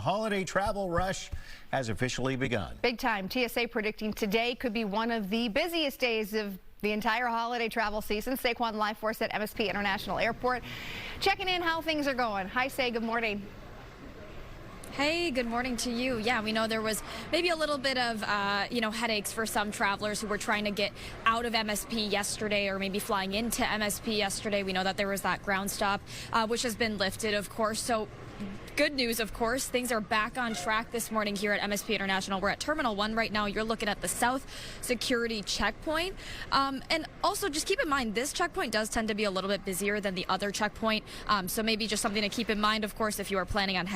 Holiday travel rush has officially begun. Big time. TSA predicting today could be one of the busiest days of the entire holiday travel season. Se Kwon live for us at MSP International Airport. Checking in how things are going. Hi, Se. Good morning. Hey, good morning to you. Yeah, we know there was maybe a little bit of, headaches for some travelers who were trying to get out of MSP yesterday or maybe flying into MSP yesterday. We know that there was that ground stop, which has been lifted, of course. So good news, of course. Things are back on track this morning here at MSP International. We're at Terminal 1 right now. You're looking at the South Security Checkpoint. And also just keep in mind, this checkpoint does tend to be a little bit busier than the other checkpoint. So maybe just something to keep in mind, of course, if you are planning on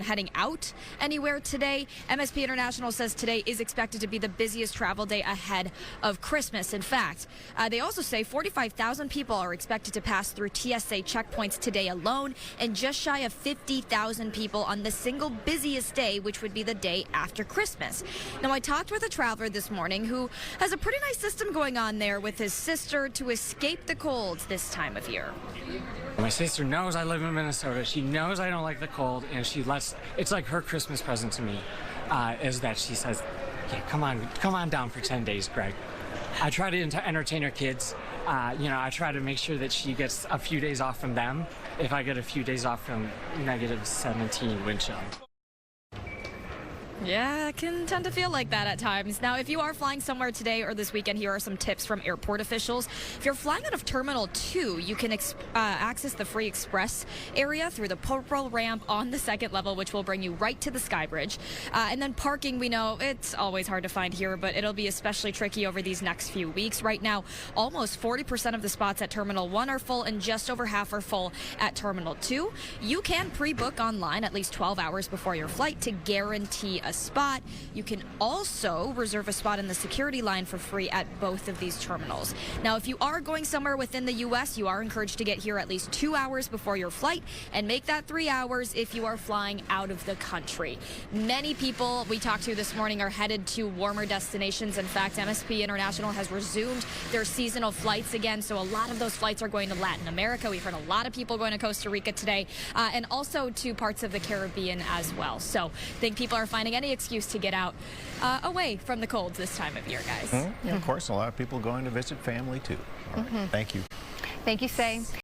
heading out anywhere today. MSP International says today is expected to be the busiest travel day ahead of Christmas. In fact, they also say 45,000 people are expected to pass through TSA checkpoints today alone, and just shy of 50,000 people on the single busiest day, which would be the day after Christmas. Now, I talked with a traveler this morning who has a pretty nice system going on there with his sister to escape the cold this time of year. My sister knows I live in Minnesota. She knows I don't like the cold, and it's like her Christmas present to me, is that she says, yeah, come on down for 10 days, Greg. I try to entertain her kids. I try to make sure that she gets a few days off from them if I get a few days off from -17 wind chill. Yeah, it can tend to feel like that at times. Now, if you are flying somewhere today or this weekend, here are some tips from airport officials. If you're flying out of Terminal 2, you can access the free express area through the purple ramp on the second level, which will bring you right to the Sky Bridge. And then parking, we know it's always hard to find here, but it'll be especially tricky over these next few weeks. Right now, almost 40% of the spots at Terminal 1 are full, and just over half are full at Terminal 2. You can pre-book online at least 12 hours before your flight to guarantee a spot. You can also reserve a spot in the security line for free at both of these terminals. Now, if you are going somewhere within the U.S., you are encouraged to get here at least 2 hours before your flight and make that 3 hours if you are flying out of the country. Many people we talked to this morning are headed to warmer destinations. In fact, MSP International has resumed their seasonal flights again, so a lot of those flights are going to Latin America. We've heard a lot of people going to Costa Rica today, and also to parts of the Caribbean as well. So I think people are finding any excuse to get out away from the colds this time of year, guys. Yeah, of course, a lot of people going to visit family too. All right. Thank you. Thank you, Se.